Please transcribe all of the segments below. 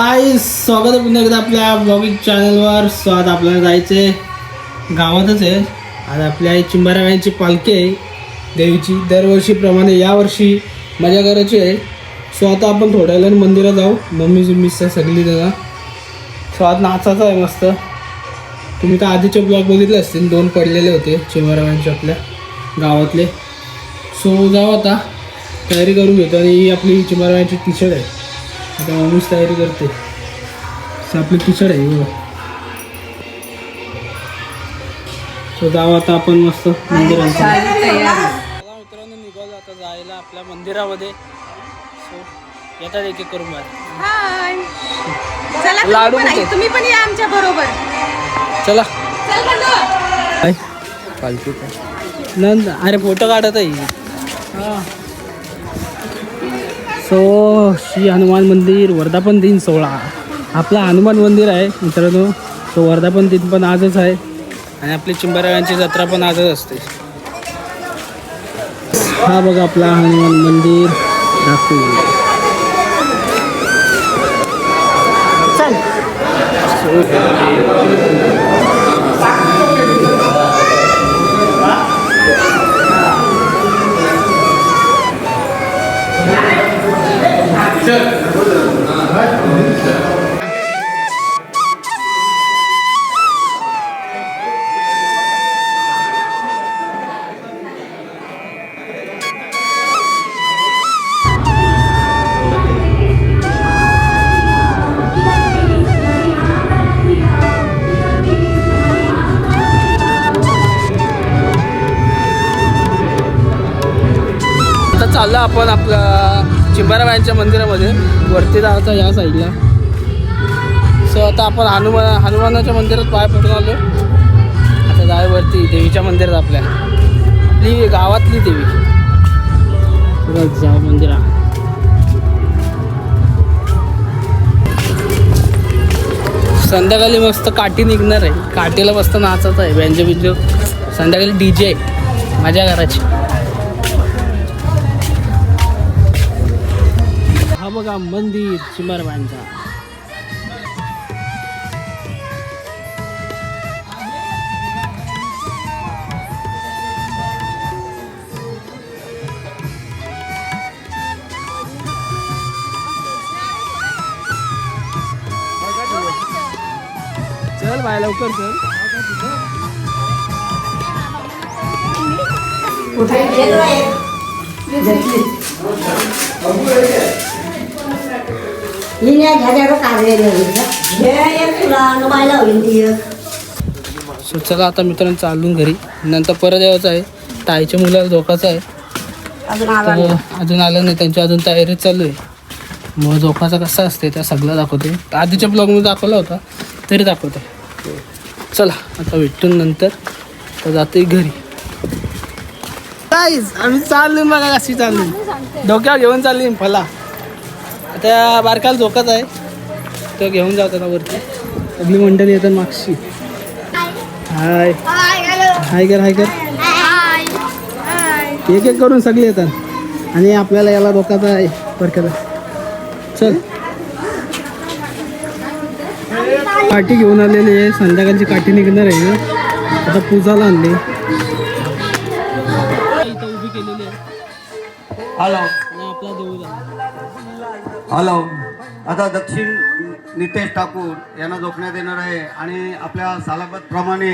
गाईस, स्वागत आहे पुन्हा एकदा आपल्या ब्लॉगिंग चॅनलवर. सो आज आपल्याला जायचे गावातच आहे. आज आपल्या चिंबारा गायची पालखी आहे देवीची. दरवर्षीप्रमाणे यावर्षी मजा करायची आहे. सो आता आपण थोड्या वेळाने मंदिरात जाऊ. मम्मी सगळी जण. सो आज नाचायचं आहे मस्त. तुम्ही तर आधीचे ब्लॉग बघितले असतील, 2 पडलेले होते चिंबारा गायचे आपल्या गावातले. सो जाऊ आता, तयारी करून घेतो. आणि ही आपली चिंबारा गायची टी शर्ट आहे. आता मम्मीच तयारी करते. आपली टी शर्ट आहे बघा. सो जाऊ आता आपण मस्त मंदिरात. मित्रांनो निघालो आता जायला आपल्या मंदिरामध्ये. सो येतात एक एक करून लाडू तुम्ही पण या आमच्या बरोबर. चला पालखी नंद. अरे फोटो काढत आहे. सो श्री हनुमान मंदिर वर्धापन दिन 16 आपला हनुमान मंदिर आहे मित्रांनो. सो वर्धापन दिन पण आजच आहे आणि आपली चिंबारायांची जत्रा पण आजच असते. हा बघा आपला हनुमान मंदिर दाखवू. चाललं आपण आपल्या चिंबाराबाईंच्या मंदिरामध्ये. वरती जायचं या साईडला. सो आता आपण हनुमानाच्या मंदिरात पाय पडून आलो. आता जाय वरती देवीच्या मंदिरात. आपली गावातली देवी जाऊ मंदिरात. संध्याकाळी मस्त काठी निघणार आहे. काठीला मस्त नाचायचं आहे. बँजो बिंजो संध्याकाळी DJ आहे. मजा करायची. हा बघा मंदिर चिंबाराबाईंचा. चल बाय लवकर चल. सो चला आता मित्रांनो चालून घरी. नंतर परत यायचं आहे. ताईच्या मुलाला झोकाचं आहे. अजून आलं नाही. त्यांची अजून तयारी चालू आहे. मग झोकाचा कसा असते त्या सगळं दाखवते. आधीच्या ब्लॉगमध्ये दाखवला होता तरी दाखवते. चला आता भेटून नंतर तर जाते घरी. गाईज आम्ही चाललो बघा कशी चालली. डोक्यावर घेऊन चालली फला. आता बारकाला झोकाच आहे. तो घेऊन जातो ना वरती. सगळी मंडळी येतात मागची. हाय हाय कर हाय कर. एक एक करून सगळे येतात. आणि आपल्याला याला धोकाचा आहे बरकाला. चल काठी घेऊन आलेली आहे. संध्याकाळची काठी निघणार आहे ना. आता पूजाला आणली. इथं उभी केलेली आहे. हॅलो आपला देऊळ. हॅलो. आता दक्षिण नितेश ठाकूर यांना झोपण्यात येणार आहे. आणि आपल्या सालाबादप्रमाणे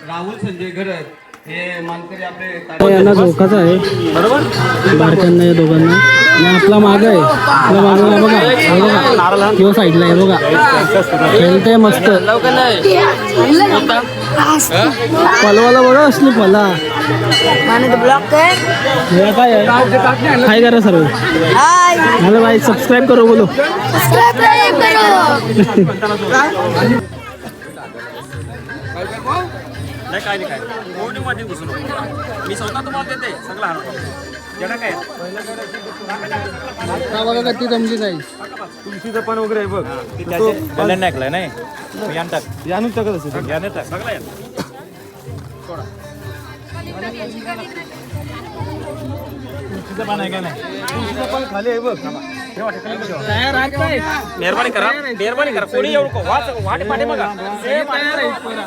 राहुल संजय घरत हे मानकरी आपले यांना झोकाचा आहे बरोबर. बारकांना या दोघांना. आणि आपला माग आहे. आपला मागला बघा किंवा साईडला आहे बघा. खेळते मस्त. पलवाला बघा असली फला. काय आहे करा सर्व. हॅलो भाई सबस्क्राईब करो बोलो. काय नाही काय मध्ये घुसून मी स्वतः तुम्हाला देते सगळं हार काय बघा कधी जमली नाही. तुळशीचं पण वगैरे आहे बघ. ऐकलंय नाही आणून टाकत असेल. सगळं तुळशीचं पान आहे का नाही. तुळशीचं पान खाली आहे बघ. तयार आहात काय? मेहरबानी करा कोणी येऊ नको वाट पाठे बघा तयार आहेत पोरं.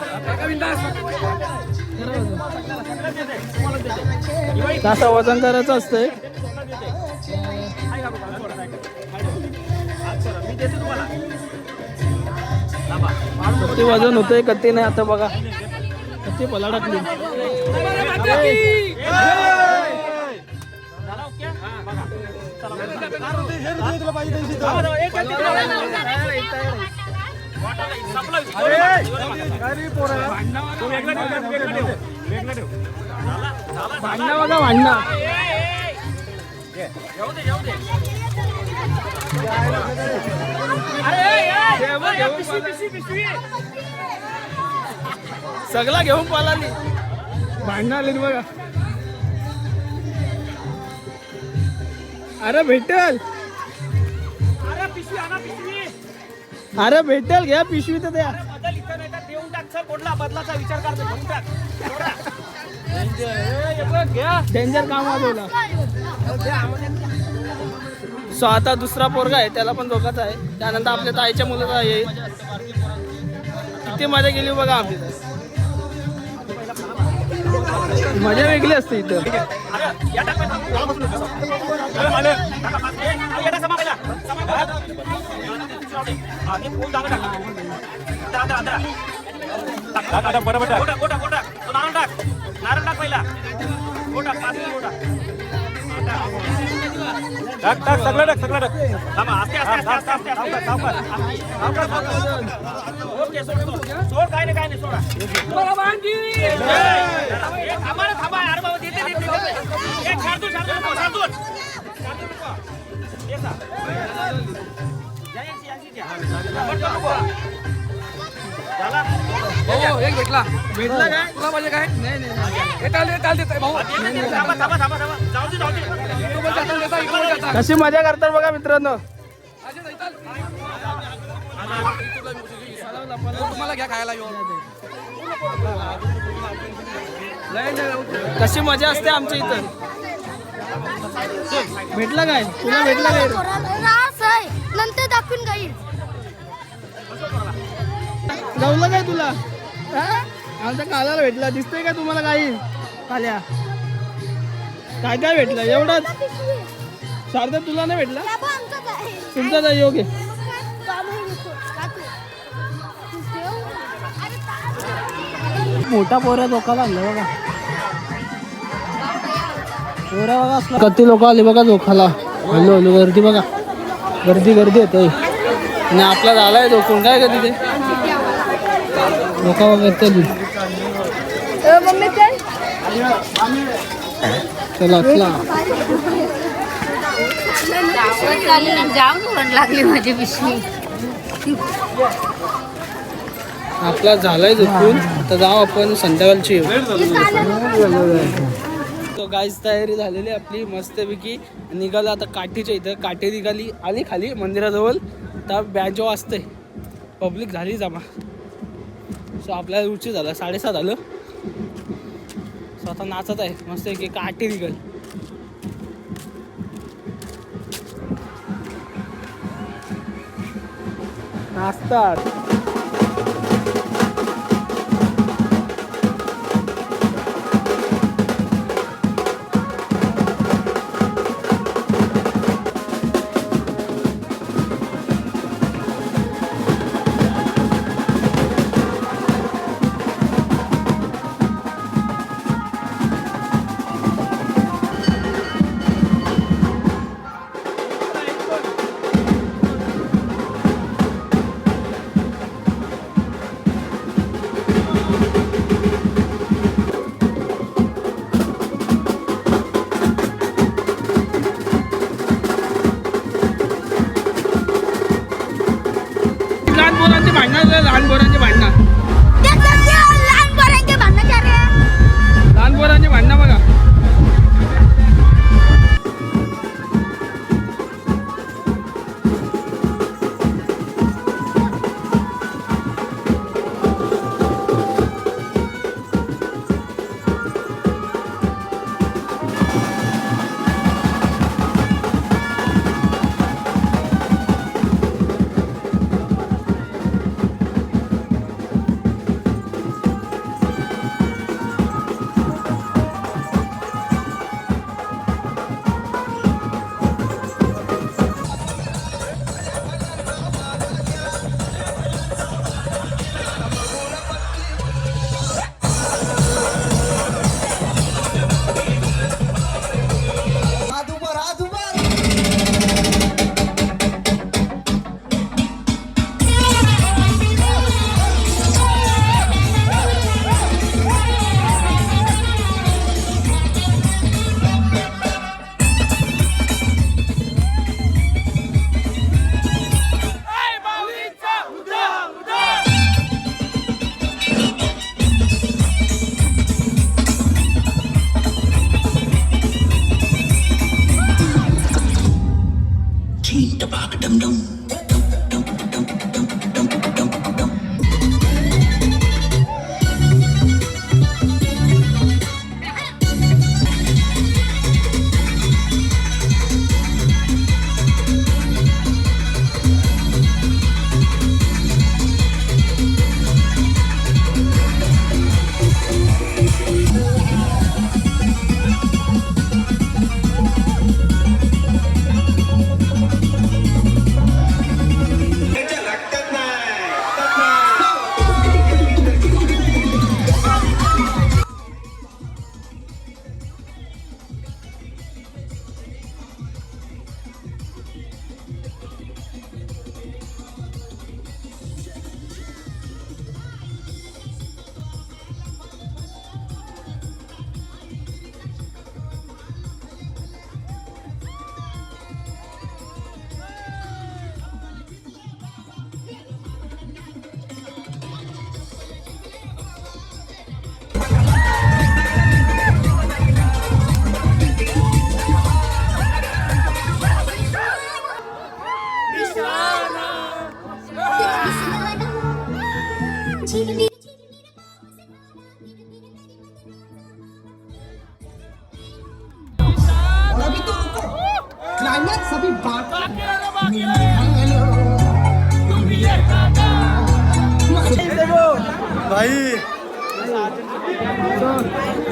कसं वजन करायचं असतंय किती वजन होतंय कधी नाही आता बघा कधी पला टाकली भांडणा बघा भांडणा सगळा घेऊन पळाली भांडणं आली बघा अरे भेटेल अरे भेटेल घ्या पिशवी तर द्या डेंजर काम आलेला सो आता दुसरा पोरगा आहे त्याला पण धोकाच आहे त्यानंतर आपल्या ताईच्या मुलाचा येईल किती मजा गेली बघा आपली मजा वेगळी असते इथं टाक सगळं टाक भेटला काय तुला पाहिजे काय नाही कशी मजा करतात बघा मित्रांनो तुम्हाला घ्या खायला कशी मजा असते आमच्या इथं भेटला काय तुला भेटला काय नंतर दाखवून जाईल गावला काय तुला आमच्या कालाला भेटला दिसतंय का तुम्हाला काही काल्या काय काय भेटलं एवढंच शारदा तुला नाही भेटला तुमचा तर योग्य मोठा पोऱ्या धोका लागला बघा पोऱ्या बघा असला किती लोक आले बघा धोकाला हल्लो हल्लो गर्दी बघा गर्दी येते आणि आपला झालाय धोकून काय का तिथे धोका वगैरे चला जाम ओरड लागली माझी पिशवी आपला झालाय झोपून तर जाऊ आपण संध्याकाळची येऊ तो गाईच तयारी झालेली आपली मस्तपैकी निघाला आता काठीच्या इथं काठी निघाली आली खाली मंदिराजवळ तर बॅजो असते पब्लिक झाली जमा सो आपल्याला उशीर झाला 7:30 झालं सो आता नाचत आहे मस्त एक काठी निघाल नाचतात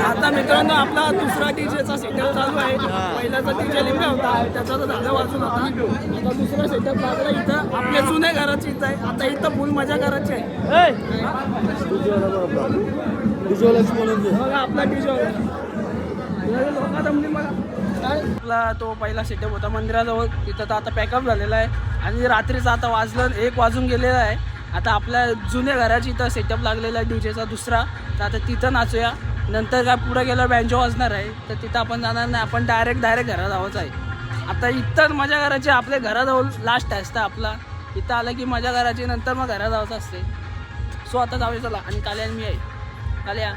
आता मित्रांनो आपला दुसरा डीजेचा सेटअप चालू आहे. पहिल्याचा डीजे लिंबा होता, त्याचा तर झालं वाजून होता. आता दुसरा सेटअप लागला इथं आपल्या जुन्या घराची इथं आहे. आता इथं फुल मजा करायची आहे. बघा आपला डीजे आपला तो पहिला सेटअप होता मंदिराजवळ. तिथं तर आता पॅकअप झालेला आहे आणि रात्रीचं आता वाजलं 1 वाजून गेलेला आहे. आता आपल्या जुन्या घराची इथं सेटअप लागलेला आहे डीजेचा दुसरा. तर आता तिथं नाचूया. नंतर काय पुढे गेलं बँजो वाजणार आहे तर तिथं आपण जाणार नाही. आपण डायरेक्ट घरात जावंच आहे. आता इथं मजा करायची. आपल्या घराजवळ लास्ट असतं आपला. इथं आलं की मजा करायची, नंतर मग घरात जावंच असते. सो आता जाऊया चला. आणि काल्या मी आहे. काल्या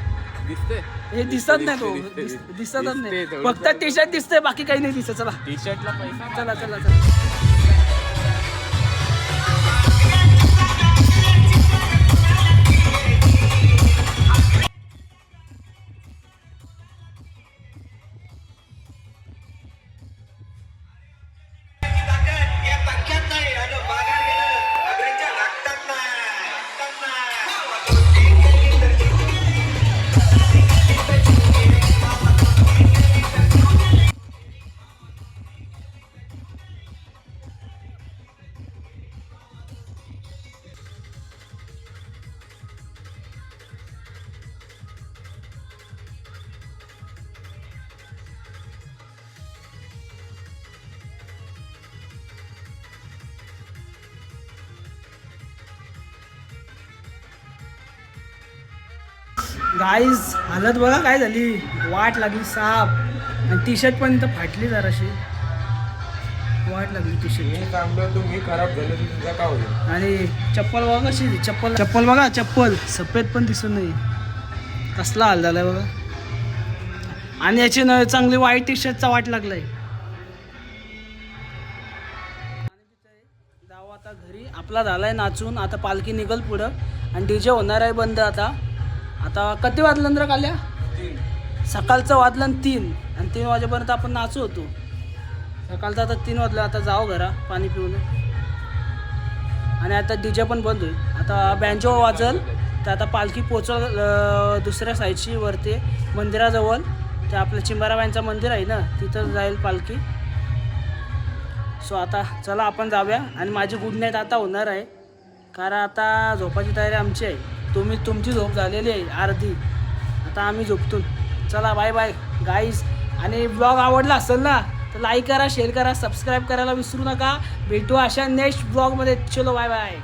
हे दिसत नाही, तो दिसतच नाही. फक्त टी शर्ट दिसतंय, बाकी काही नाही दिसत. चला टी शर्टला पैसा. चला चला चला. गाईज हालत बघा काय झाली. वाट लागली साप. आणि टी शर्ट पण इथं फाटली जराशी. वाट लागली टी शर्ट. तुम्ही खराब झालं तुझा का होईल. आणि चप्पल बघा कशी. चप्पल बघा. चप्पल सफेद पण दिसून नाही. कसला हाल झालाय बघा. आणि याची न चांगली व्हाईट टी शर्टचा वाट लागलाय. जाऊ आता घरी. आपला झालाय नाचून. आता पालखी निघल पुढं आणि डीजे होणार आहे बंद. आता किती वाजलं रे काल्या. सकाळचं वाजलं 3 आणि 3 वाजेपर्यंत आपण नाचू होतो. सकाळचं आता 3 वाजलं. आता जाऊ घरा पाणी पिऊन. आणि आता डीजे पण बंद होईल. आता बँजो वाजल तर आता पालखी पोचल दुसऱ्या साईडची वरती मंदिराजवळ. ते आपलं चिंबाराबाईंचं मंदिर आहे ना, तिथं जाईल पालखी. सो आता चला आपण जाऊया. आणि माझी गुड नाईट आता होणार आहे, कारण आता झोपाची तयारी आमची आहे. तुमची झोप झालेली आहे अर्धी. आता आम्ही झोपतो. चला बाय बाय गाईज. आणि ब्लॉग आवडला असेल ना तर लाईक करा, शेअर करा, सबस्क्राईब करायला विसरू नका. भेटू अशा नेक्स्ट ब्लॉगमध्ये. चलो बाय बाय.